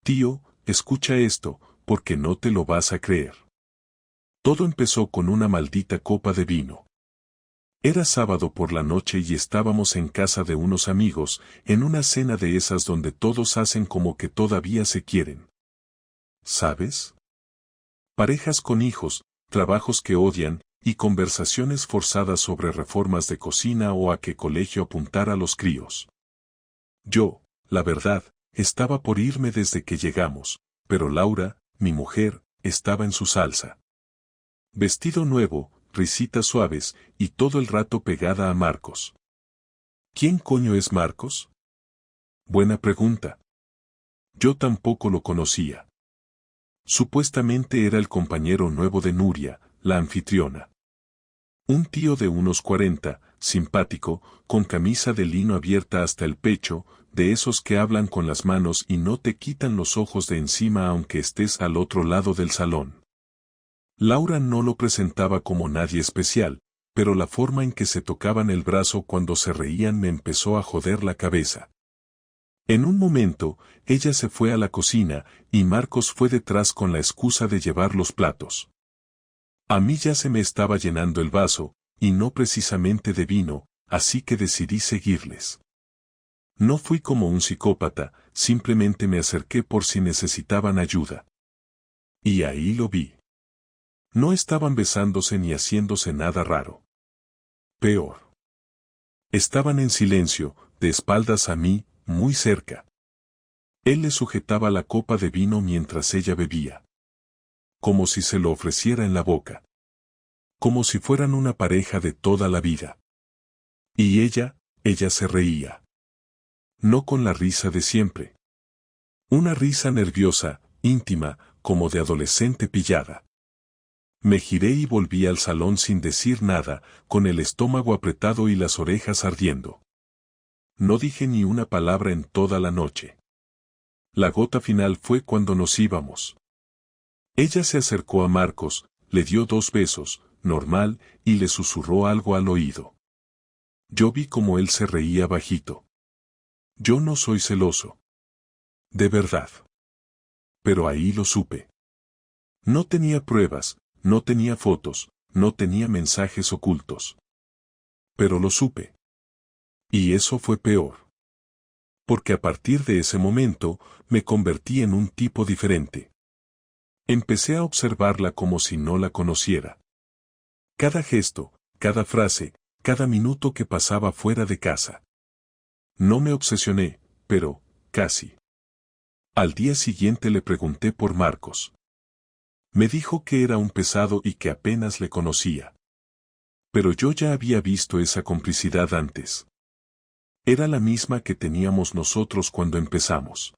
Tío, escucha esto, porque no te lo vas a creer. Todo empezó con una maldita copa de vino. Era sábado por la noche y estábamos en casa de unos amigos, en una cena de esas donde todos hacen como que todavía se quieren. ¿Sabes? Parejas con hijos, trabajos que odian, y conversaciones forzadas sobre reformas de cocina o a qué colegio apuntar a los críos. Yo, la verdad, estaba por irme desde que llegamos, pero Laura, mi mujer, estaba en su salsa. Vestido nuevo, risitas suaves, y todo el rato pegada a Marcos. ¿Quién coño es Marcos? Buena pregunta. Yo tampoco lo conocía. Supuestamente era el compañero nuevo de Nuria, la anfitriona. Un tío de unos 40, simpático, con camisa de lino abierta hasta el pecho, de esos que hablan con las manos y no te quitan los ojos de encima aunque estés al otro lado del salón. Laura no lo presentaba como nadie especial, pero la forma en que se tocaban el brazo cuando se reían me empezó a joder la cabeza. En un momento, ella se fue a la cocina, y Marcos fue detrás con la excusa de llevar los platos. A mí ya se me estaba llenando el vaso, y no precisamente de vino, así que decidí seguirles. No fui como un psicópata, simplemente me acerqué por si necesitaban ayuda. Y ahí lo vi. No estaban besándose ni haciéndose nada raro. Peor. Estaban en silencio, de espaldas a mí, muy cerca. Él le sujetaba la copa de vino mientras ella bebía. Como si se lo ofreciera en la boca. Como si fueran una pareja de toda la vida. Y ella se reía. No con la risa de siempre. Una risa nerviosa, íntima, como de adolescente pillada. Me giré y volví al salón sin decir nada, con el estómago apretado y las orejas ardiendo. No dije ni una palabra en toda la noche. La gota final fue cuando nos íbamos. Ella se acercó a Marcos, le dio 2 besos, normal, y le susurró algo al oído. Yo vi como él se reía bajito. Yo no soy celoso. De verdad. Pero ahí lo supe. No tenía pruebas, no tenía fotos, no tenía mensajes ocultos. Pero lo supe. Y eso fue peor. Porque a partir de ese momento, me convertí en un tipo diferente. Empecé a observarla como si no la conociera. Cada gesto, cada frase, cada minuto que pasaba fuera de casa. No me obsesioné, pero, casi. Al día siguiente le pregunté por Marcos. Me dijo que era un pesado y que apenas le conocía. Pero yo ya había visto esa complicidad antes. Era la misma que teníamos nosotros cuando empezamos.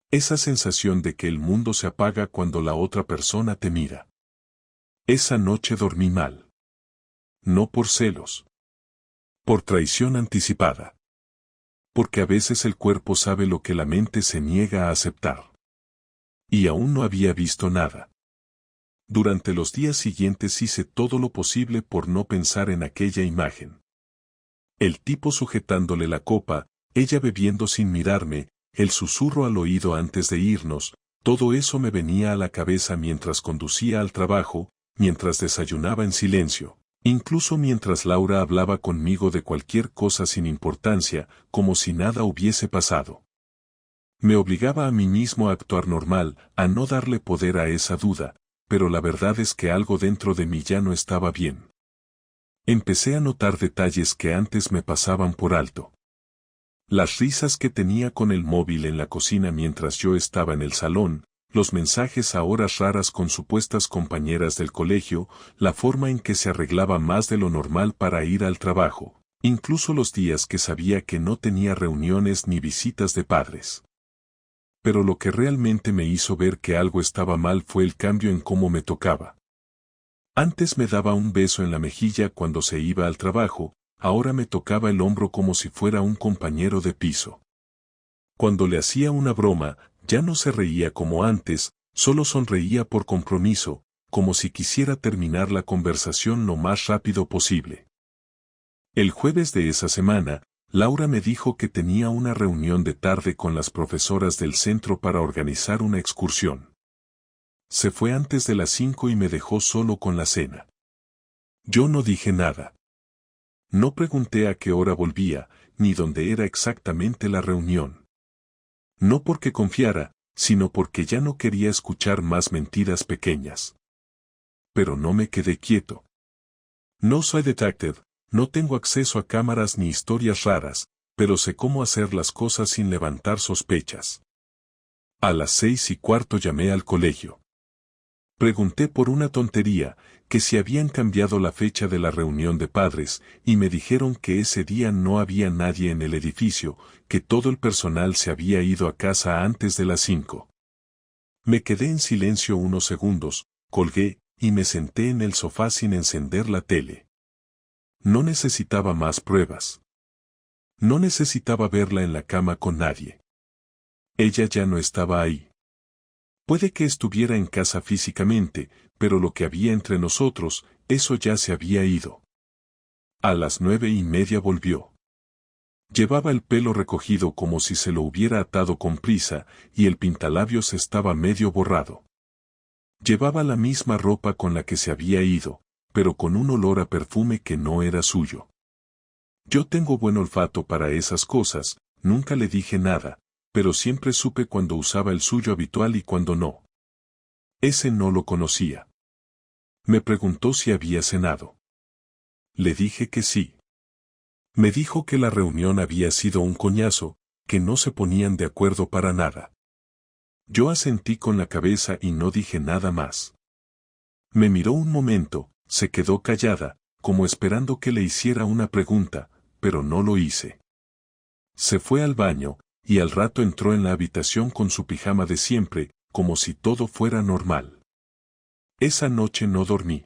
Esa sensación de que el mundo se apaga cuando la otra persona te mira. Esa noche dormí mal. No por celos. Por traición anticipada. Porque a veces el cuerpo sabe lo que la mente se niega a aceptar. Y aún no había visto nada. Durante los días siguientes hice todo lo posible por no pensar en aquella imagen. El tipo sujetándole la copa, ella bebiendo sin mirarme, el susurro al oído antes de irnos, todo eso me venía a la cabeza mientras conducía al trabajo, mientras desayunaba en silencio, incluso mientras Laura hablaba conmigo de cualquier cosa sin importancia, como si nada hubiese pasado. Me obligaba a mí mismo a actuar normal, a no darle poder a esa duda, pero la verdad es que algo dentro de mí ya no estaba bien. Empecé a notar detalles que antes me pasaban por alto. Las risas que tenía con el móvil en la cocina mientras yo estaba en el salón, los mensajes a horas raras con supuestas compañeras del colegio, la forma en que se arreglaba más de lo normal para ir al trabajo, incluso los días que sabía que no tenía reuniones ni visitas de padres. Pero lo que realmente me hizo ver que algo estaba mal fue el cambio en cómo me tocaba. Antes me daba un beso en la mejilla cuando se iba al trabajo, ahora me tocaba el hombro como si fuera un compañero de piso. Cuando le hacía una broma, ya no se reía como antes, solo sonreía por compromiso, como si quisiera terminar la conversación lo más rápido posible. El jueves de esa semana, Laura me dijo que tenía una reunión de tarde con las profesoras del centro para organizar una excursión. Se fue antes de las 5 y me dejó solo con la cena. Yo no dije nada. No pregunté a qué hora volvía, ni dónde era exactamente la reunión. No porque confiara, sino porque ya no quería escuchar más mentiras pequeñas. Pero no me quedé quieto. No soy detective, no tengo acceso a cámaras ni historias raras, pero sé cómo hacer las cosas sin levantar sospechas. A las 6:15 llamé al colegio. Pregunté por una tontería, que si habían cambiado la fecha de la reunión de padres, y me dijeron que ese día no había nadie en el edificio, que todo el personal se había ido a casa antes de las 5. Me quedé en silencio unos segundos, colgué, y me senté en el sofá sin encender la tele. No necesitaba más pruebas. No necesitaba verla en la cama con nadie. Ella ya no estaba ahí. Puede que estuviera en casa físicamente, pero lo que había entre nosotros, eso ya se había ido. A las 9:30 volvió. Llevaba el pelo recogido como si se lo hubiera atado con prisa, y el pintalabios estaba medio borrado. Llevaba la misma ropa con la que se había ido, pero con un olor a perfume que no era suyo. Yo tengo buen olfato para esas cosas, nunca le dije nada, pero siempre supe cuando usaba el suyo habitual y cuando no. Ese no lo conocía. Me preguntó si había cenado. Le dije que sí. Me dijo que la reunión había sido un coñazo, que no se ponían de acuerdo para nada. Yo asentí con la cabeza y no dije nada más. Me miró un momento, se quedó callada, como esperando que le hiciera una pregunta, pero no lo hice. Se fue al baño, y al rato entró en la habitación con su pijama de siempre, como si todo fuera normal. Esa noche no dormí.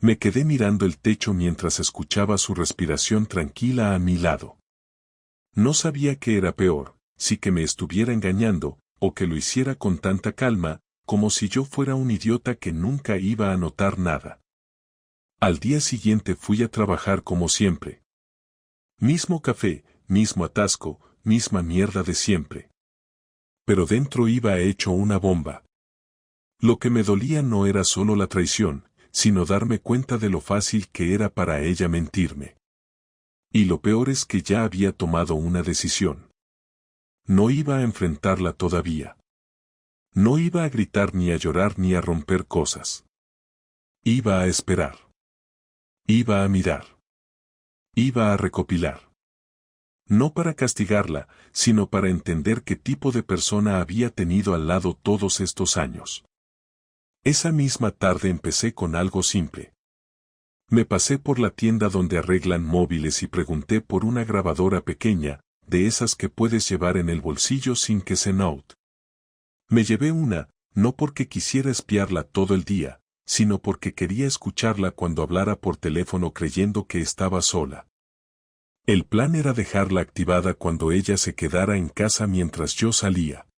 Me quedé mirando el techo mientras escuchaba su respiración tranquila a mi lado. No sabía qué era peor, si que me estuviera engañando, o que lo hiciera con tanta calma, como si yo fuera un idiota que nunca iba a notar nada. Al día siguiente fui a trabajar como siempre. Mismo café, mismo atasco, misma mierda de siempre. Pero dentro iba hecho una bomba. Lo que me dolía no era solo la traición, sino darme cuenta de lo fácil que era para ella mentirme. Y lo peor es que ya había tomado una decisión. No iba a enfrentarla todavía. No iba a gritar ni a llorar ni a romper cosas. Iba a esperar. Iba a mirar. Iba a recopilar. No para castigarla, sino para entender qué tipo de persona había tenido al lado todos estos años. Esa misma tarde empecé con algo simple. Me pasé por la tienda donde arreglan móviles y pregunté por una grabadora pequeña, de esas que puedes llevar en el bolsillo sin que se note. Me llevé una, no porque quisiera espiarla todo el día, sino porque quería escucharla cuando hablara por teléfono creyendo que estaba sola. El plan era dejarla activada cuando ella se quedara en casa mientras yo salía.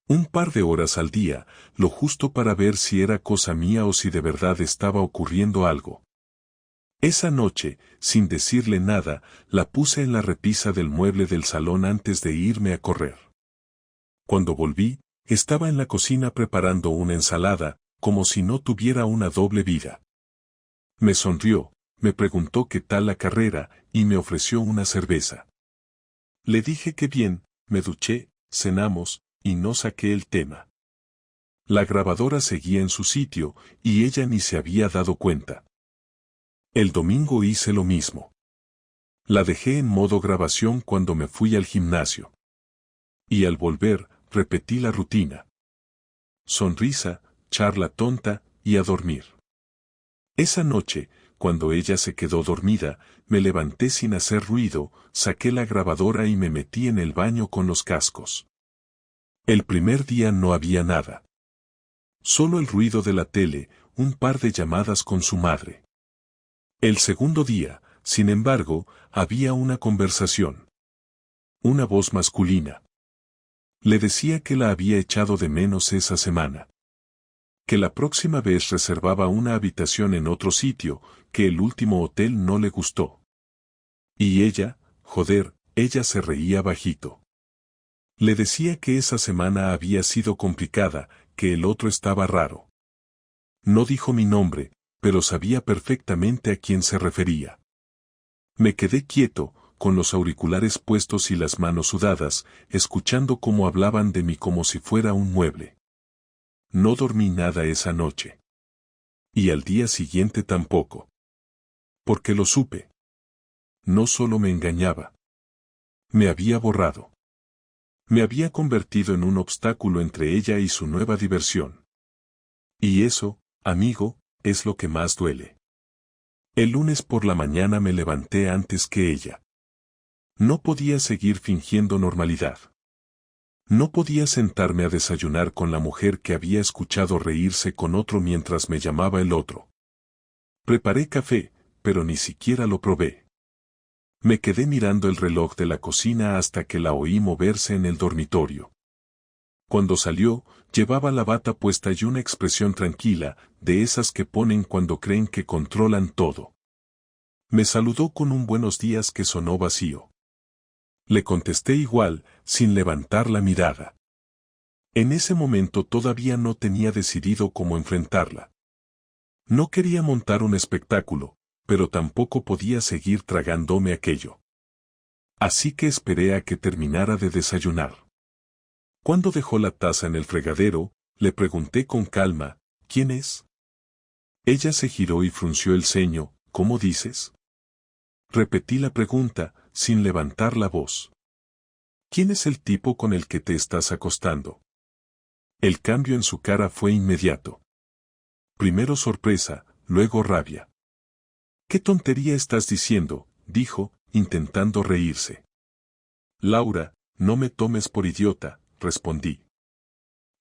Un par de horas al día, lo justo para ver si era cosa mía o si de verdad estaba ocurriendo algo. Esa noche, sin decirle nada, la puse en la repisa del mueble del salón antes de irme a correr. Cuando volví, estaba en la cocina preparando una ensalada, como si no tuviera una doble vida. Me sonrió, me preguntó qué tal la carrera, y me ofreció una cerveza. Le dije que bien, me duché, cenamos, y no saqué el tema. La grabadora seguía en su sitio, y ella ni se había dado cuenta. El domingo hice lo mismo. La dejé en modo grabación cuando me fui al gimnasio. Y al volver, repetí la rutina. Sonrisa, charla tonta, y a dormir. Esa noche, cuando ella se quedó dormida, me levanté sin hacer ruido, saqué la grabadora y me metí en el baño con los cascos. El primer día no había nada. Solo el ruido de la tele, un par de llamadas con su madre. El segundo día, sin embargo, había una conversación. Una voz masculina. Le decía que la había echado de menos esa semana. Que la próxima vez reservaba una habitación en otro sitio, que el último hotel no le gustó. Y ella, joder, ella se reía bajito. Le decía que esa semana había sido complicada, que el otro estaba raro. No dijo mi nombre, pero sabía perfectamente a quién se refería. Me quedé quieto, con los auriculares puestos y las manos sudadas, escuchando cómo hablaban de mí como si fuera un mueble. No dormí nada esa noche. Y al día siguiente tampoco. Porque lo supe. No solo me engañaba. Me había borrado. Me había convertido en un obstáculo entre ella y su nueva diversión. Y eso, amigo, es lo que más duele. El lunes por la mañana me levanté antes que ella. No podía seguir fingiendo normalidad. No podía sentarme a desayunar con la mujer que había escuchado reírse con otro mientras me llamaba el otro. Preparé café, pero ni siquiera lo probé. Me quedé mirando el reloj de la cocina hasta que la oí moverse en el dormitorio. Cuando salió, llevaba la bata puesta y una expresión tranquila, de esas que ponen cuando creen que controlan todo. Me saludó con un buenos días que sonó vacío. Le contesté igual, sin levantar la mirada. En ese momento todavía no tenía decidido cómo enfrentarla. No quería montar un espectáculo, pero tampoco podía seguir tragándome aquello. Así que esperé a que terminara de desayunar. Cuando dejó la taza en el fregadero, le pregunté con calma, ¿quién es? Ella se giró y frunció el ceño, ¿cómo dices? Repetí la pregunta, sin levantar la voz. ¿Quién es el tipo con el que te estás acostando? El cambio en su cara fue inmediato. Primero sorpresa, luego rabia. ¿Qué tontería estás diciendo?, dijo, intentando reírse. Laura, no me tomes por idiota, respondí.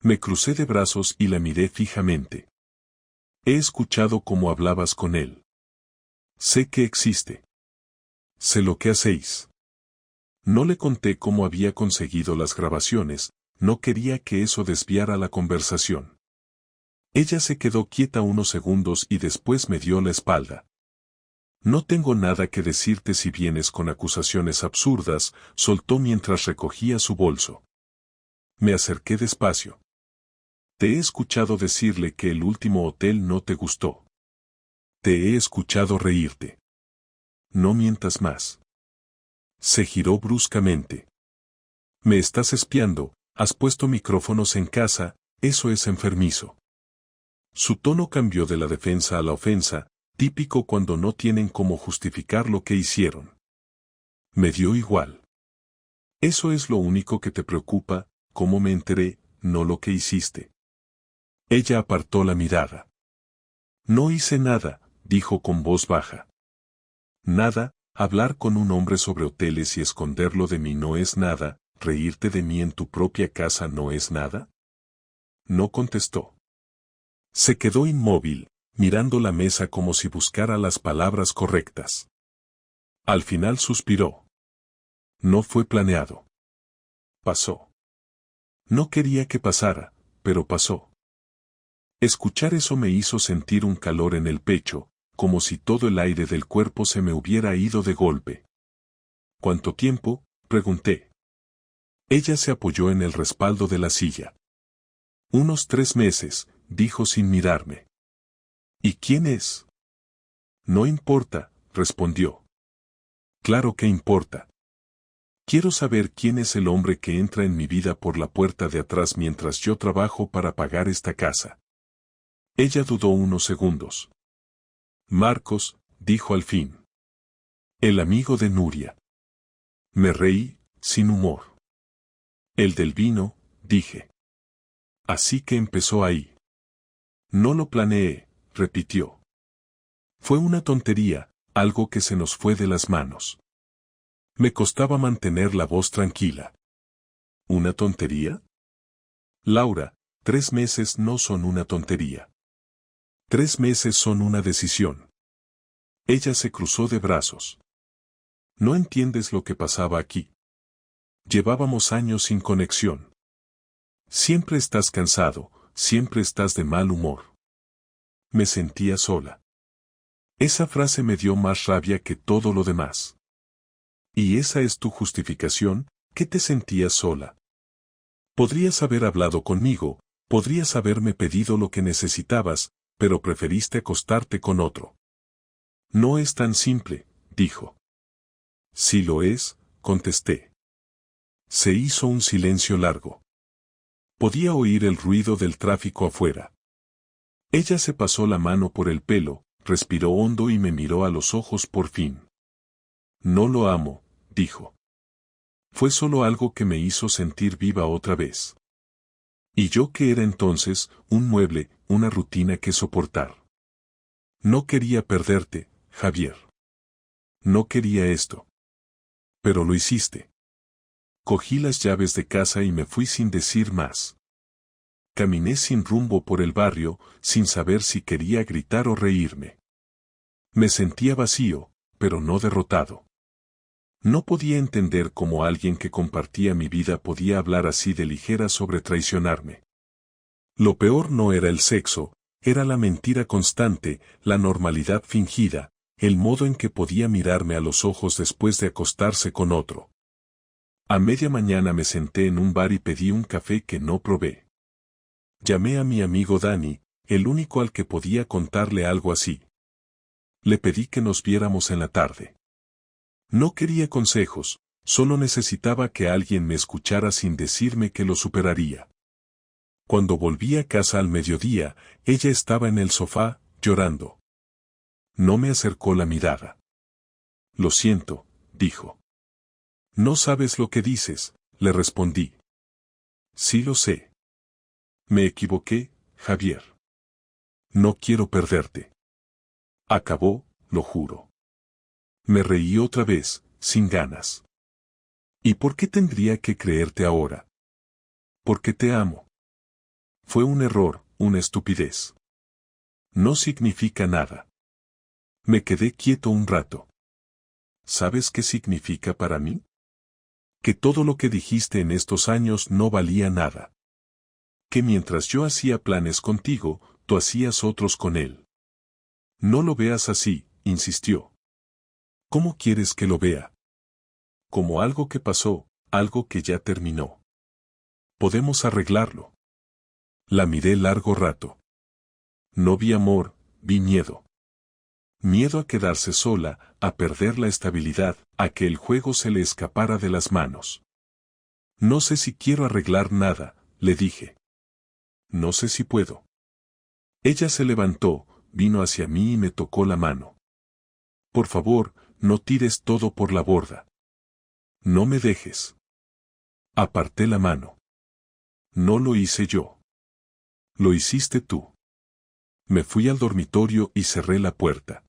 Me crucé de brazos y la miré fijamente. He escuchado cómo hablabas con él. Sé que existe. Sé lo que hacéis. No le conté cómo había conseguido las grabaciones, no quería que eso desviara la conversación. Ella se quedó quieta unos segundos y después me dio la espalda. No tengo nada que decirte si vienes con acusaciones absurdas, soltó mientras recogía su bolso. Me acerqué despacio. Te he escuchado decirle que el último hotel no te gustó. Te he escuchado reírte. No mientas más. Se giró bruscamente. Me estás espiando, has puesto micrófonos en casa, eso es enfermizo. Su tono cambió de la defensa a la ofensa, típico cuando no tienen cómo justificar lo que hicieron. Me dio igual. Eso es lo único que te preocupa, cómo me enteré, no lo que hiciste. Ella apartó la mirada. No hice nada, dijo con voz baja. Nada, hablar con un hombre sobre hoteles y esconderlo de mí no es nada, reírte de mí en tu propia casa no es nada. No contestó. Se quedó inmóvil, mirando la mesa como si buscara las palabras correctas. Al final suspiró. No fue planeado. Pasó. No quería que pasara, pero pasó. Escuchar eso me hizo sentir un calor en el pecho, como si todo el aire del cuerpo se me hubiera ido de golpe. ¿Cuánto tiempo?, pregunté. Ella se apoyó en el respaldo de la silla. Unos 3 meses, dijo sin mirarme. ¿Y quién es? No importa, respondió. Claro que importa. Quiero saber quién es el hombre que entra en mi vida por la puerta de atrás mientras yo trabajo para pagar esta casa. Ella dudó unos segundos. Marcos, dijo al fin. El amigo de Nuria. Me reí, sin humor. El del vino, dije. Así que empezó ahí. No lo planeé, repitió. Fue una tontería, algo que se nos fue de las manos. Me costaba mantener la voz tranquila. ¿Una tontería? Laura, 3 meses no son una tontería. 3 meses son una decisión. Ella se cruzó de brazos. No entiendes lo que pasaba aquí. Llevábamos años sin conexión. Siempre estás cansado, siempre estás de mal humor. Me sentía sola. Esa frase me dio más rabia que todo lo demás. ¿Y esa es tu justificación? ¿Que te sentías sola? Podrías haber hablado conmigo, podrías haberme pedido lo que necesitabas, pero preferiste acostarte con otro. No es tan simple, dijo. Sí lo es, contesté. Se hizo un silencio largo. Podía oír el ruido del tráfico afuera. Ella se pasó la mano por el pelo, respiró hondo y me miró a los ojos por fin. No lo amo, dijo. Fue solo algo que me hizo sentir viva otra vez. ¿Y yo qué era entonces? Un mueble, una rutina que soportar. No quería perderte, Javier. No quería esto. Pero lo hiciste. Cogí las llaves de casa y me fui sin decir más. Caminé sin rumbo por el barrio, sin saber si quería gritar o reírme. Me sentía vacío, pero no derrotado. No podía entender cómo alguien que compartía mi vida podía hablar así de ligera sobre traicionarme. Lo peor no era el sexo, era la mentira constante, la normalidad fingida, el modo en que podía mirarme a los ojos después de acostarse con otro. A media mañana me senté en un bar y pedí un café que no probé. Llamé a mi amigo Dani, el único al que podía contarle algo así. Le pedí que nos viéramos en la tarde. No quería consejos, solo necesitaba que alguien me escuchara sin decirme que lo superaría. Cuando volví a casa al mediodía, ella estaba en el sofá, llorando. No me acercó la mirada. Lo siento, dijo. No sabes lo que dices, le respondí. Sí lo sé. Me equivoqué, Javier. No quiero perderte. Acabó, lo juro. Me reí otra vez, sin ganas. ¿Y por qué tendría que creerte ahora? Porque te amo. Fue un error, una estupidez. No significa nada. Me quedé quieto un rato. ¿Sabes qué significa para mí? Que todo lo que dijiste en estos años no valía nada. Que mientras yo hacía planes contigo, tú hacías otros con él. No lo veas así, insistió. ¿Cómo quieres que lo vea? Como algo que pasó, algo que ya terminó. Podemos arreglarlo. La miré largo rato. No vi amor, vi miedo. Miedo a quedarse sola, a perder la estabilidad, a que el juego se le escapara de las manos. No sé si quiero arreglar nada, le dije. No sé si puedo. Ella se levantó, vino hacia mí y me tocó la mano. Por favor, no tires todo por la borda. No me dejes. Aparté la mano. No lo hice yo. Lo hiciste tú. Me fui al dormitorio y cerré la puerta.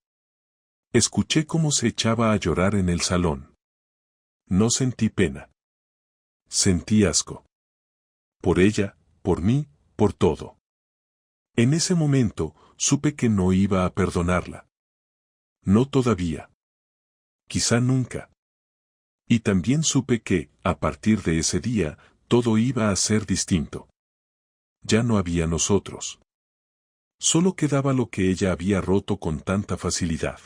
Escuché cómo se echaba a llorar en el salón. No sentí pena. Sentí asco. Por ella, por mí, por todo. En ese momento, supe que no iba a perdonarla. No todavía. Quizá nunca. Y también supe que, a partir de ese día, todo iba a ser distinto. Ya no había nosotros. Solo quedaba lo que ella había roto con tanta facilidad.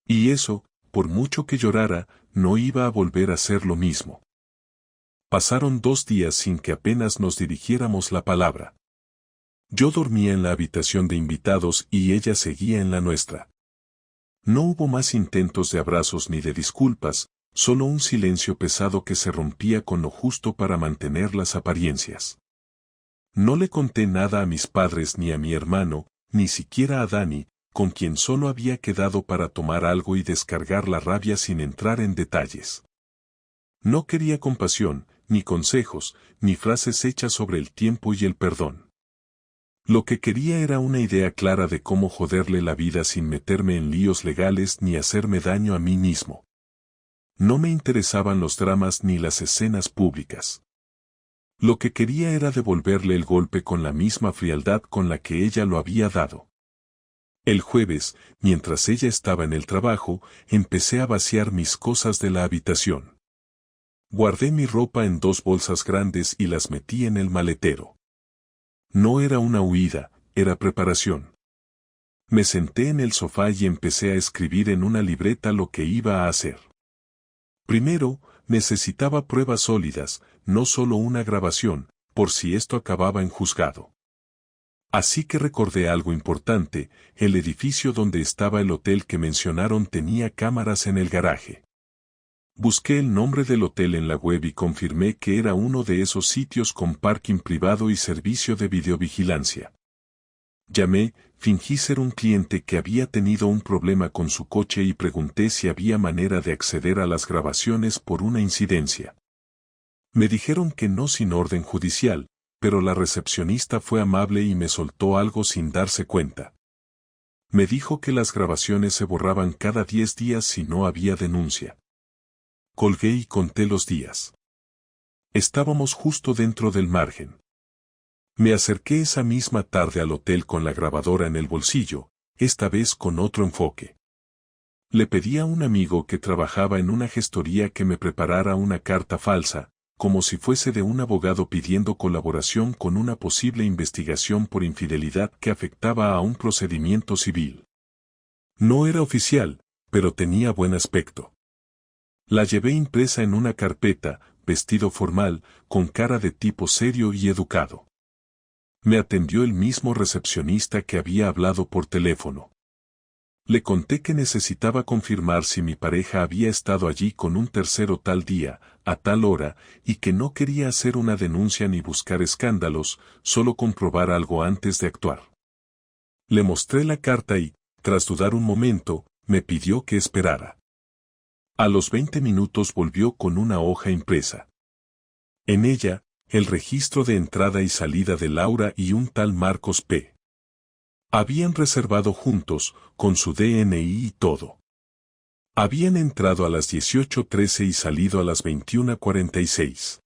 Y eso, por mucho que llorara, no iba a volver a ser lo mismo. Pasaron 2 días sin que apenas nos dirigiéramos la palabra. Yo dormía en la habitación de invitados y ella seguía en la nuestra. No hubo más intentos de abrazos ni de disculpas, solo un silencio pesado que se rompía con lo justo para mantener las apariencias. No le conté nada a mis padres ni a mi hermano, ni siquiera a Dani, con quien solo había quedado para tomar algo y descargar la rabia sin entrar en detalles. No quería compasión, ni consejos, ni frases hechas sobre el tiempo y el perdón. Lo que quería era una idea clara de cómo joderle la vida sin meterme en líos legales ni hacerme daño a mí mismo. No me interesaban los dramas ni las escenas públicas. Lo que quería era devolverle el golpe con la misma frialdad con la que ella lo había dado. El jueves, mientras ella estaba en el trabajo, empecé a vaciar mis cosas de la habitación. Guardé mi ropa en 2 bolsas grandes y las metí en el maletero. No era una huida, era preparación. Me senté en el sofá y empecé a escribir en una libreta lo que iba a hacer. Primero, necesitaba pruebas sólidas, no solo una grabación, por si esto acababa en juzgado. Así que recordé algo importante: el edificio donde estaba el hotel que mencionaron tenía cámaras en el garaje. Busqué el nombre del hotel en la web y confirmé que era uno de esos sitios con parking privado y servicio de videovigilancia. Llamé, fingí ser un cliente que había tenido un problema con su coche y pregunté si había manera de acceder a las grabaciones por una incidencia. Me dijeron que no sin orden judicial, pero la recepcionista fue amable y me soltó algo sin darse cuenta. Me dijo que las grabaciones se borraban cada 10 días si no había denuncia. Colgué y conté los días. Estábamos justo dentro del margen. Me acerqué esa misma tarde al hotel con la grabadora en el bolsillo, esta vez con otro enfoque. Le pedí a un amigo que trabajaba en una gestoría que me preparara una carta falsa, como si fuese de un abogado pidiendo colaboración con una posible investigación por infidelidad que afectaba a un procedimiento civil. No era oficial, pero tenía buen aspecto. La llevé impresa en una carpeta, vestido formal, con cara de tipo serio y educado. Me atendió el mismo recepcionista que había hablado por teléfono. Le conté que necesitaba confirmar si mi pareja había estado allí con un tercero tal día, a tal hora, y que no quería hacer una denuncia ni buscar escándalos, solo comprobar algo antes de actuar. Le mostré la carta y, tras dudar un momento, me pidió que esperara. A los 20 minutos volvió con una hoja impresa. En ella, el registro de entrada y salida de Laura y un tal Marcos P. Habían reservado juntos, con su DNI y todo. Habían entrado a las 18:13 y salido a las 21:46.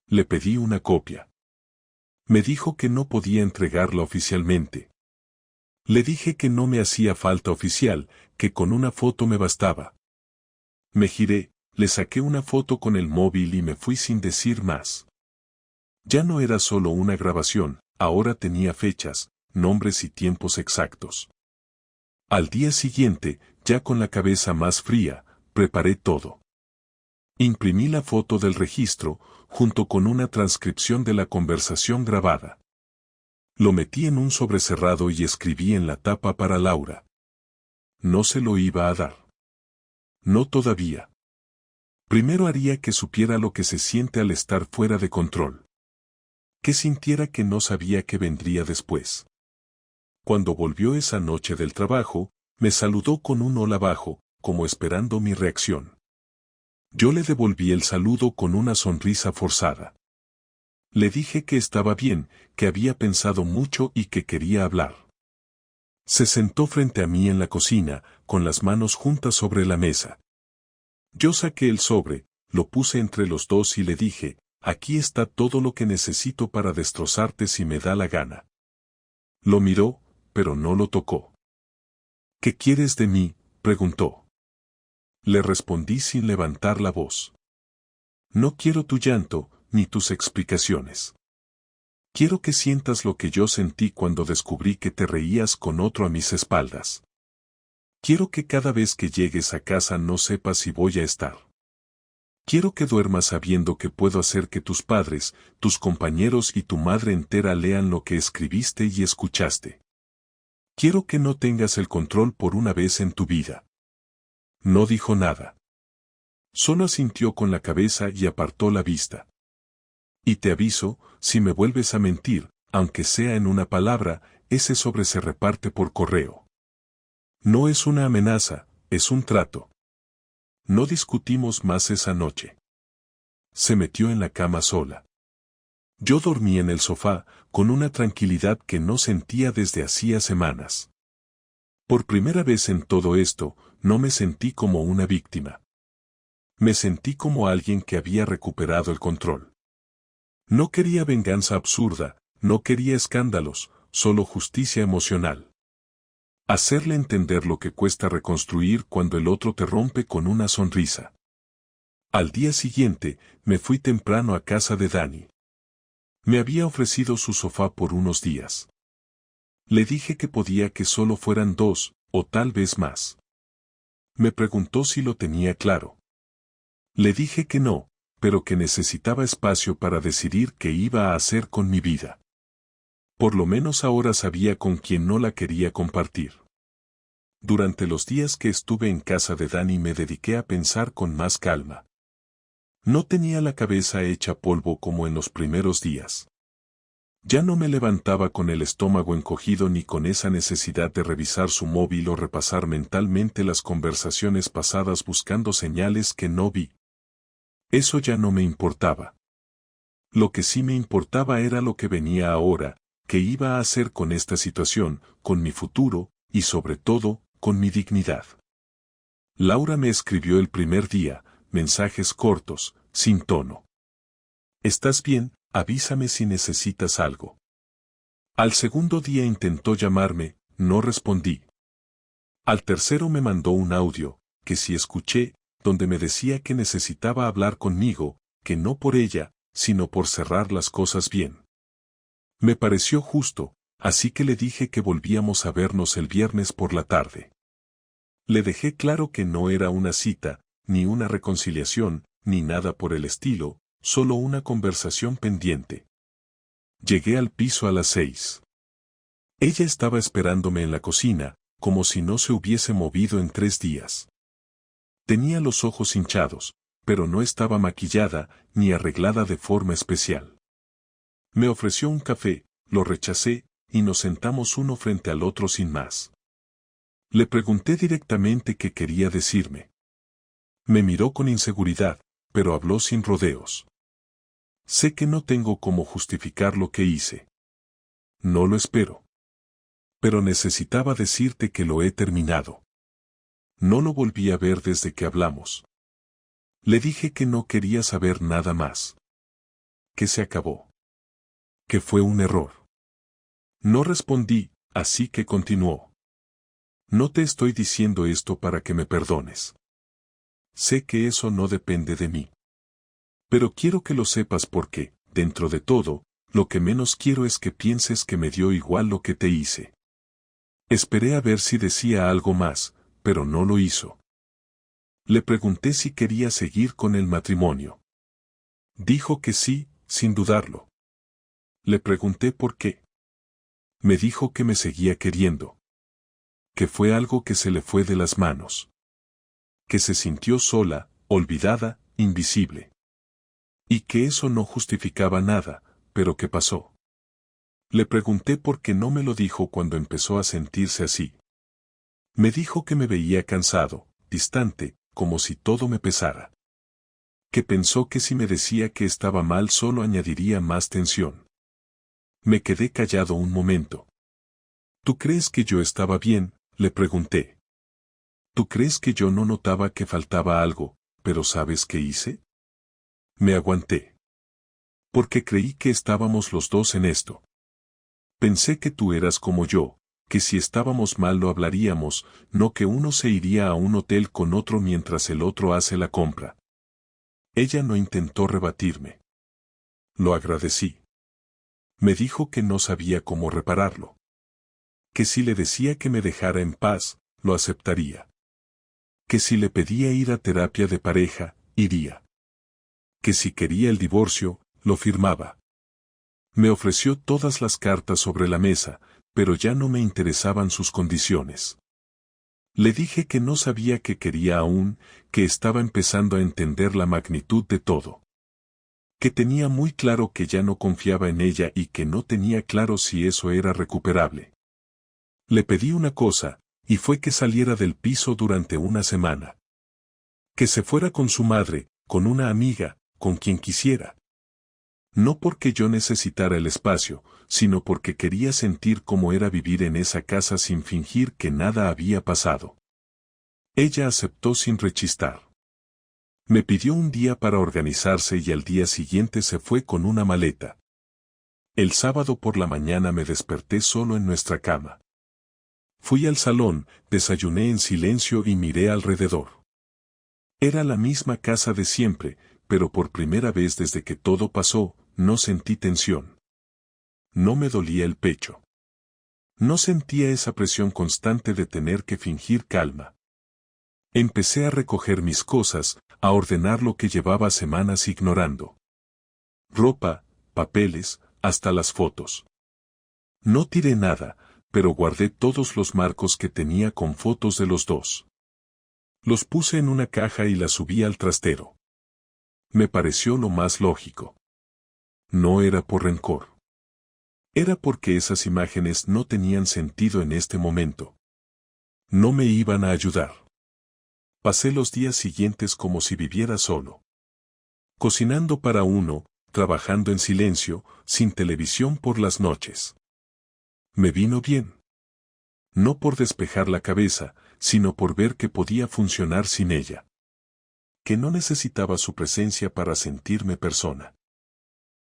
Le pedí una copia. Me dijo que no podía entregarla oficialmente. Le dije que no me hacía falta oficial, que con una foto me bastaba. Me giré, le saqué una foto con el móvil y me fui sin decir más. Ya no era solo una grabación, ahora tenía fechas, nombres y tiempos exactos. Al día siguiente, ya con la cabeza más fría, preparé todo. Imprimí la foto del registro, junto con una transcripción de la conversación grabada. Lo metí en un sobrecerrado y escribí en la tapa para Laura. No se lo iba a dar. No todavía. Primero haría que supiera lo que se siente al estar fuera de control. Que sintiera que no sabía qué vendría después. Cuando volvió esa noche del trabajo, me saludó con un hola bajo, como esperando mi reacción. Yo le devolví el saludo con una sonrisa forzada. Le dije que estaba bien, que había pensado mucho y que quería hablar. Se sentó frente a mí en la cocina, con las manos juntas sobre la mesa. Yo saqué el sobre, lo puse entre los dos y le dije: aquí está todo lo que necesito para destrozarte si me da la gana. Lo miró, pero no lo tocó. ¿Qué quieres de mí?, preguntó. Le respondí sin levantar la voz. No quiero tu llanto, ni tus explicaciones. Quiero que sientas lo que yo sentí cuando descubrí que te reías con otro a mis espaldas. Quiero que cada vez que llegues a casa no sepas si voy a estar. Quiero que duermas sabiendo que puedo hacer que tus padres, tus compañeros y tu madre entera lean lo que escribiste y escuchaste. Quiero que no tengas el control por una vez en tu vida. No dijo nada. Solo asintió con la cabeza y apartó la vista. Y te aviso, si me vuelves a mentir, aunque sea en una palabra, ese sobre se reparte por correo. No es una amenaza, es un trato. No discutimos más esa noche. Se metió en la cama sola. Yo dormí en el sofá, con una tranquilidad que no sentía desde hacía semanas. Por primera vez en todo esto, no me sentí como una víctima. Me sentí como alguien que había recuperado el control. No quería venganza absurda, no quería escándalos, solo justicia emocional. Hacerle entender lo que cuesta reconstruir cuando el otro te rompe con una sonrisa. Al día siguiente, me fui temprano a casa de Dani. Me había ofrecido su sofá por unos días. Le dije que podía que solo fueran 2, o tal vez más. Me preguntó si lo tenía claro. Le dije que no, pero que necesitaba espacio para decidir qué iba a hacer con mi vida. Por lo menos ahora sabía con quién no la quería compartir. Durante los días que estuve en casa de Dani me dediqué a pensar con más calma. No tenía la cabeza hecha polvo como en los primeros días. Ya no me levantaba con el estómago encogido ni con esa necesidad de revisar su móvil o repasar mentalmente las conversaciones pasadas buscando señales que no vi. Eso ya no me importaba. Lo que sí me importaba era lo que venía ahora, qué iba a hacer con esta situación, con mi futuro, y sobre todo, con mi dignidad. Laura me escribió el primer día, mensajes cortos, sin tono. ¿Estás bien? Avísame si necesitas algo. Al segundo día intentó llamarme, no respondí. Al tercero me mandó un audio, que sí escuché, donde me decía que necesitaba hablar conmigo, que no por ella, sino por cerrar las cosas bien. Me pareció justo, así que le dije que volvíamos a vernos el viernes por la tarde. Le dejé claro que no era una cita, ni una reconciliación, ni nada por el estilo, solo una conversación pendiente. Llegué al piso a las 6. Ella estaba esperándome en la cocina, como si no se hubiese movido en 3 días. Tenía los ojos hinchados, pero no estaba maquillada ni arreglada de forma especial. Me ofreció un café, lo rechacé, y nos sentamos uno frente al otro sin más. Le pregunté directamente qué quería decirme. Me miró con inseguridad, pero habló sin rodeos. Sé que no tengo cómo justificar lo que hice. No lo espero. Pero necesitaba decirte que lo he terminado. No lo volví a ver desde que hablamos. Le dije que no quería saber nada más. Que se acabó. Que fue un error. No respondí, así que continuó. No te estoy diciendo esto para que me perdones. Sé que eso no depende de mí. Pero quiero que lo sepas porque, dentro de todo, lo que menos quiero es que pienses que me dio igual lo que te hice. Esperé a ver si decía algo más, pero no lo hizo. Le pregunté si quería seguir con el matrimonio. Dijo que sí, sin dudarlo. Le pregunté por qué. Me dijo que me seguía queriendo. Que fue algo que se le fue de las manos. Que se sintió sola, olvidada, invisible. Y que eso no justificaba nada, pero ¿qué pasó? Le pregunté por qué no me lo dijo cuando empezó a sentirse así. Me dijo que me veía cansado, distante, como si todo me pesara. Que pensó que si me decía que estaba mal solo añadiría más tensión. Me quedé callado un momento. ¿Tú crees que yo estaba bien?, le pregunté. ¿Tú crees que yo no notaba que faltaba algo, pero sabes qué hice? Me aguanté. Porque creí que estábamos los dos en esto. Pensé que tú eras como yo, que si estábamos mal lo hablaríamos, no que uno se iría a un hotel con otro mientras el otro hace la compra. Ella no intentó rebatirme. Lo agradecí. Me dijo que no sabía cómo repararlo. Que si le decía que me dejara en paz, lo aceptaría. Que si le pedía ir a terapia de pareja, iría. Que si quería el divorcio, lo firmaba. Me ofreció todas las cartas sobre la mesa, pero ya no me interesaban sus condiciones. Le dije que no sabía qué quería aún, que estaba empezando a entender la magnitud de todo. Que tenía muy claro que ya no confiaba en ella y que no tenía claro si eso era recuperable. Le pedí una cosa, y fue que saliera del piso durante una semana. Que se fuera con su madre, con una amiga, con quien quisiera. No porque yo necesitara el espacio, sino porque quería sentir cómo era vivir en esa casa sin fingir que nada había pasado. Ella aceptó sin rechistar. Me pidió un día para organizarse y al día siguiente se fue con una maleta. El sábado por la mañana me desperté solo en nuestra cama. Fui al salón, desayuné en silencio y miré alrededor. Era la misma casa de siempre, pero por primera vez desde que todo pasó, no sentí tensión. No me dolía el pecho. No sentía esa presión constante de tener que fingir calma. Empecé a recoger mis cosas, a ordenar lo que llevaba semanas ignorando. Ropa, papeles, hasta las fotos. No tiré nada, pero guardé todos los marcos que tenía con fotos de los dos. Los puse en una caja y las subí al trastero. Me pareció lo más lógico. No era por rencor. Era porque esas imágenes no tenían sentido en este momento. No me iban a ayudar. Pasé los días siguientes como si viviera solo. Cocinando para uno, trabajando en silencio, sin televisión por las noches. Me vino bien. No por despejar la cabeza, sino por ver que podía funcionar sin ella. Que no necesitaba su presencia para sentirme persona.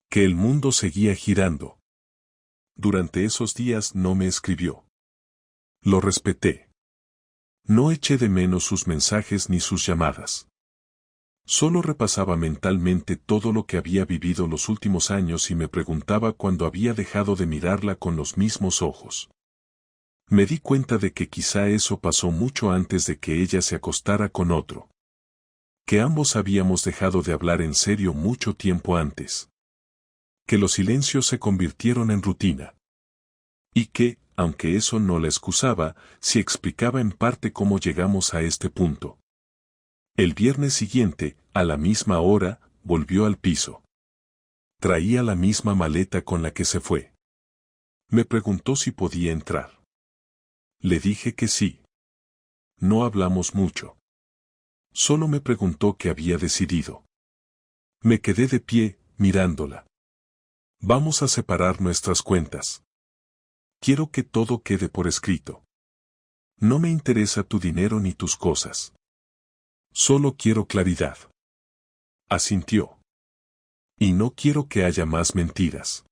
Que el mundo seguía girando. Durante esos días no me escribió. Lo respeté. No eché de menos sus mensajes ni sus llamadas. Solo repasaba mentalmente todo lo que había vivido los últimos años y me preguntaba cuándo había dejado de mirarla con los mismos ojos. Me di cuenta de que quizá eso pasó mucho antes de que ella se acostara con otro. Que ambos habíamos dejado de hablar en serio mucho tiempo antes. Que los silencios se convirtieron en rutina. Y que, aunque eso no la excusaba, sí explicaba en parte cómo llegamos a este punto. El viernes siguiente, a la misma hora, volvió al piso. Traía la misma maleta con la que se fue. Me preguntó si podía entrar. Le dije que sí. No hablamos mucho. Solo me preguntó qué había decidido. Me quedé de pie, mirándola. Vamos a separar nuestras cuentas. Quiero que todo quede por escrito. No me interesa tu dinero ni tus cosas. Solo quiero claridad. Asintió. Y no quiero que haya más mentiras.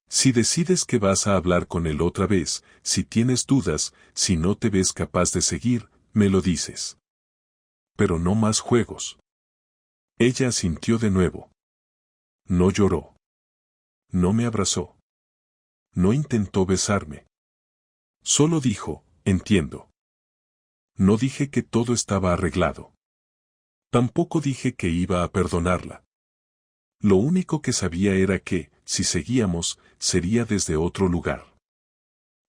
Si decides que vas a hablar con él otra vez, si tienes dudas, si no te ves capaz de seguir, me lo dices. Pero no más juegos. Ella asintió de nuevo. No lloró. No me abrazó. No intentó besarme. Solo dijo, entiendo. No dije que todo estaba arreglado. Tampoco dije que iba a perdonarla. Lo único que sabía era que, si seguíamos, sería desde otro lugar.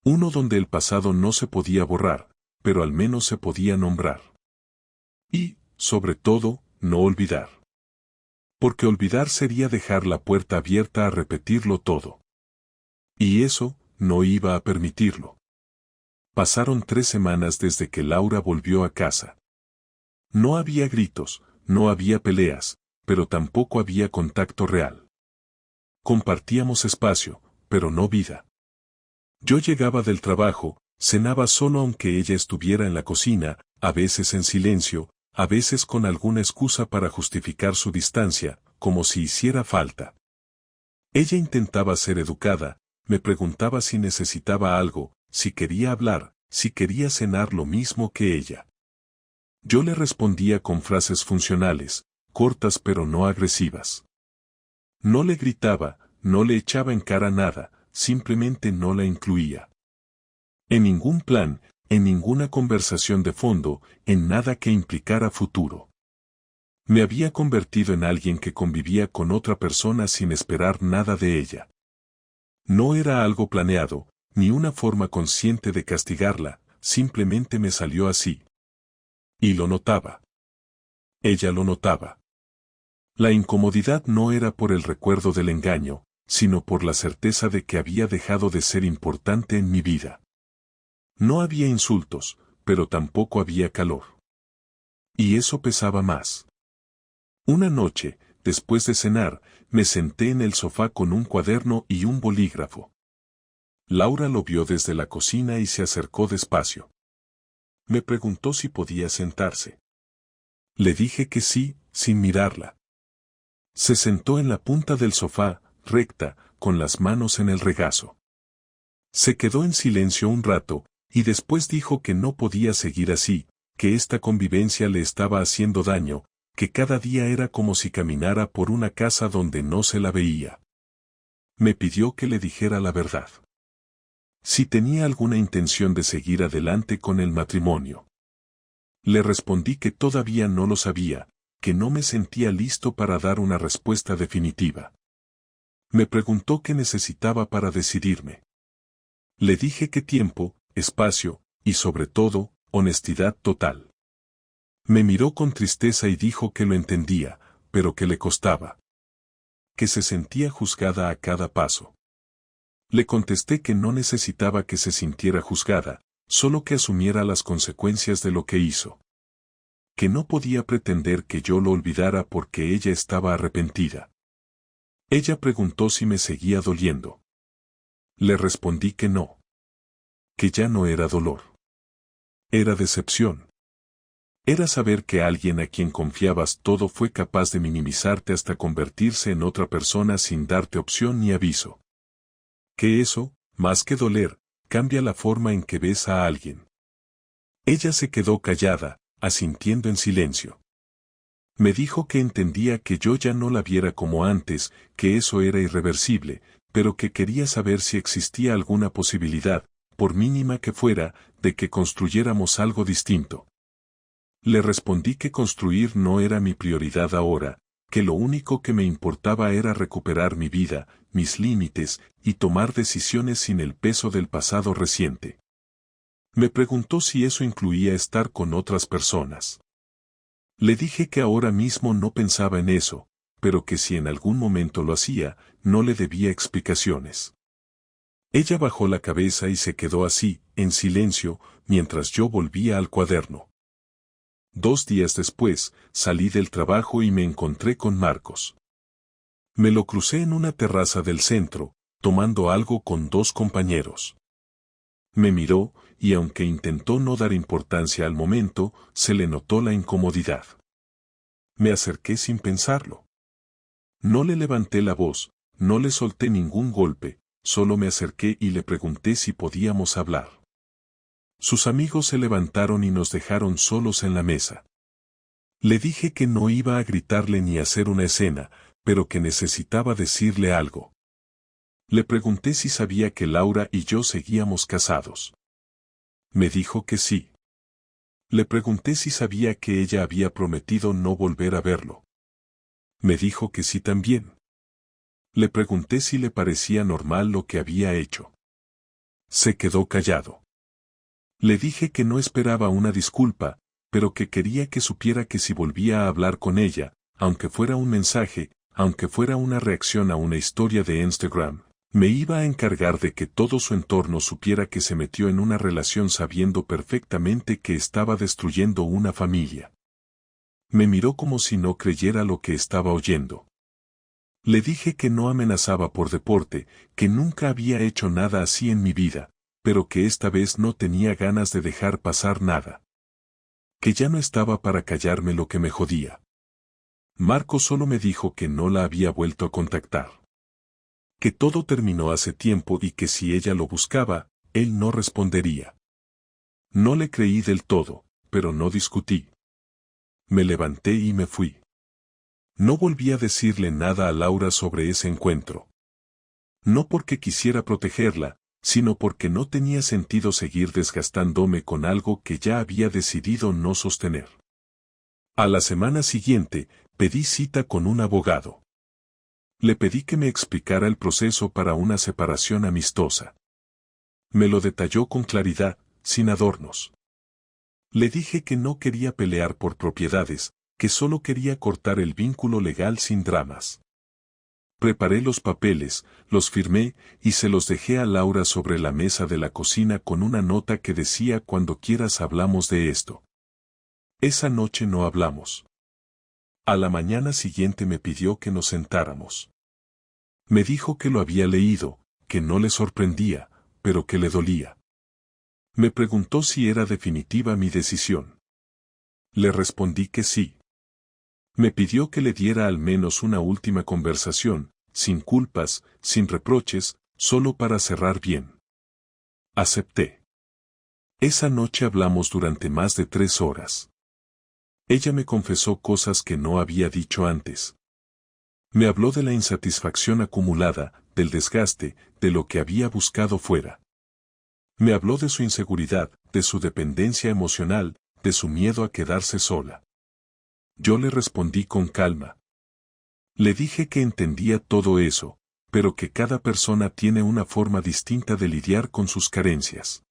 Uno donde el pasado no se podía borrar, pero al menos se podía nombrar. Y, sobre todo, no olvidar. Porque olvidar sería dejar la puerta abierta a repetirlo todo. Y eso, no iba a permitirlo. Pasaron 3 semanas desde que Laura volvió a casa. No había gritos, no había peleas, pero tampoco había contacto real. Compartíamos espacio, pero no vida. Yo llegaba del trabajo, cenaba solo aunque ella estuviera en la cocina, a veces en silencio, a veces con alguna excusa para justificar su distancia, como si hiciera falta. Ella intentaba ser educada, me preguntaba si necesitaba algo, si quería hablar, si quería cenar lo mismo que ella. Yo le respondía con frases funcionales, cortas pero no agresivas. No le gritaba, no le echaba en cara nada, simplemente no la incluía. En ningún plan, en ninguna conversación de fondo, en nada que implicara futuro. Me había convertido en alguien que convivía con otra persona sin esperar nada de ella. No era algo planeado, ni una forma consciente de castigarla, simplemente me salió así. Y lo notaba. Ella lo notaba. La incomodidad no era por el recuerdo del engaño, sino por la certeza de que había dejado de ser importante en mi vida. No había insultos, pero tampoco había calor. Y eso pesaba más. Una noche, después de cenar, me senté en el sofá con un cuaderno y un bolígrafo. Laura lo vio desde la cocina y se acercó despacio. Me preguntó si podía sentarse. Le dije que sí, sin mirarla. Se sentó en la punta del sofá, recta, con las manos en el regazo. Se quedó en silencio un rato, y después dijo que no podía seguir así, que esta convivencia le estaba haciendo daño, que cada día era como si caminara por una casa donde no se la veía. Me pidió que le dijera la verdad. Si tenía alguna intención de seguir adelante con el matrimonio. Le respondí que todavía no lo sabía, que no me sentía listo para dar una respuesta definitiva. Me preguntó qué necesitaba para decidirme. Le dije que tiempo, espacio, y sobre todo, honestidad total. Me miró con tristeza y dijo que lo entendía, pero que le costaba. Que se sentía juzgada a cada paso. Le contesté que no necesitaba que se sintiera juzgada, solo que asumiera las consecuencias de lo que hizo. Que no podía pretender que yo lo olvidara porque ella estaba arrepentida. Ella preguntó si me seguía doliendo. Le respondí que no. Que ya no era dolor. Era decepción. Era saber que alguien a quien confiabas todo fue capaz de minimizarte hasta convertirse en otra persona sin darte opción ni aviso. Que eso, más que doler, cambia la forma en que ves a alguien. Ella se quedó callada, asintiendo en silencio. Me dijo que entendía que yo ya no la viera como antes, que eso era irreversible, pero que quería saber si existía alguna posibilidad, por mínima que fuera, de que construyéramos algo distinto. Le respondí que construir no era mi prioridad ahora, que lo único que me importaba era recuperar mi vida, mis límites, y tomar decisiones sin el peso del pasado reciente. Me preguntó si eso incluía estar con otras personas. Le dije que ahora mismo no pensaba en eso, pero que si en algún momento lo hacía, no le debía explicaciones. Ella bajó la cabeza y se quedó así, en silencio, mientras yo volvía al cuaderno. 2 días después, salí del trabajo y me encontré con Marcos. Me lo crucé en una terraza del centro, tomando algo con 2 compañeros. Me miró, y aunque intentó no dar importancia al momento, se le notó la incomodidad. Me acerqué sin pensarlo. No le levanté la voz, no le solté ningún golpe, solo me acerqué y le pregunté si podíamos hablar. Sus amigos se levantaron y nos dejaron solos en la mesa. Le dije que no iba a gritarle ni hacer una escena, pero que necesitaba decirle algo. Le pregunté si sabía que Laura y yo seguíamos casados. Me dijo que sí. Le pregunté si sabía que ella había prometido no volver a verlo. Me dijo que sí también. Le pregunté si le parecía normal lo que había hecho. Se quedó callado. Le dije que no esperaba una disculpa, pero que quería que supiera que si volvía a hablar con ella, aunque fuera un mensaje, aunque fuera una reacción a una historia de Instagram, me iba a encargar de que todo su entorno supiera que se metió en una relación sabiendo perfectamente que estaba destruyendo una familia. Me miró como si no creyera lo que estaba oyendo. Le dije que no amenazaba por deporte, que nunca había hecho nada así en mi vida, pero que esta vez no tenía ganas de dejar pasar nada. Que ya no estaba para callarme lo que me jodía. Marco solo me dijo que no la había vuelto a contactar. Que todo terminó hace tiempo y que si ella lo buscaba, él no respondería. No le creí del todo, pero no discutí. Me levanté y me fui. No volví a decirle nada a Laura sobre ese encuentro. No porque quisiera protegerla, sino porque no tenía sentido seguir desgastándome con algo que ya había decidido no sostener. A la semana siguiente, pedí cita con un abogado. Le pedí que me explicara el proceso para una separación amistosa. Me lo detalló con claridad, sin adornos. Le dije que no quería pelear por propiedades, que solo quería cortar el vínculo legal sin dramas. Preparé los papeles, los firmé y se los dejé a Laura sobre la mesa de la cocina con una nota que decía: cuando quieras hablamos de esto. Esa noche no hablamos. A la mañana siguiente me pidió que nos sentáramos. Me dijo que lo había leído, que no le sorprendía, pero que le dolía. Me preguntó si era definitiva mi decisión. Le respondí que sí. Me pidió que le diera al menos una última conversación, sin culpas, sin reproches, solo para cerrar bien. Acepté. Esa noche hablamos durante más de 3 horas. Ella me confesó cosas que no había dicho antes. Me habló de la insatisfacción acumulada, del desgaste, de lo que había buscado fuera. Me habló de su inseguridad, de su dependencia emocional, de su miedo a quedarse sola. Yo le respondí con calma. Le dije que entendía todo eso, pero que cada persona tiene una forma distinta de lidiar con sus carencias.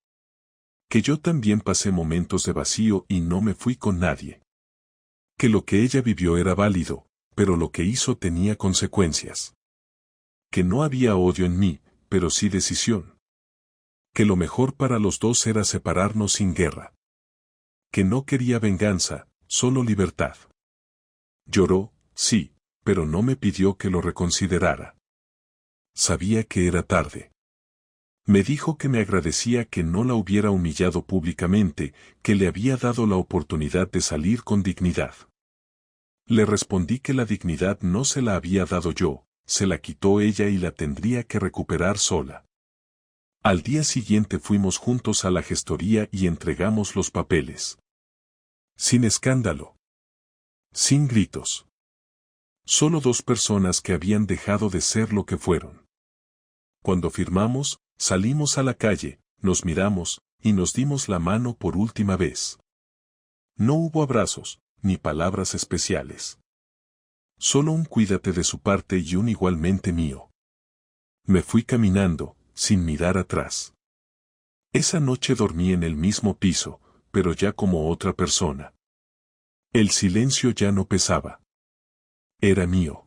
Que yo también pasé momentos de vacío y no me fui con nadie. Que lo que ella vivió era válido, pero lo que hizo tenía consecuencias. Que no había odio en mí, pero sí decisión. Que lo mejor para los dos era separarnos sin guerra. Que no quería venganza, solo libertad. Lloró, sí, pero no me pidió que lo reconsiderara. Sabía que era tarde. Me dijo que me agradecía que no la hubiera humillado públicamente, que le había dado la oportunidad de salir con dignidad. Le respondí que la dignidad no se la había dado yo, se la quitó ella y la tendría que recuperar sola. Al día siguiente fuimos juntos a la gestoría y entregamos los papeles. Sin escándalo. Sin gritos. Solo dos personas que habían dejado de ser lo que fueron. Cuando firmamos, salimos a la calle, nos miramos, y nos dimos la mano por última vez. No hubo abrazos, ni palabras especiales. Solo un cuídate de su parte y un igualmente mío. Me fui caminando, sin mirar atrás. Esa noche dormí en el mismo piso, pero ya como otra persona. El silencio ya no pesaba. Era mío.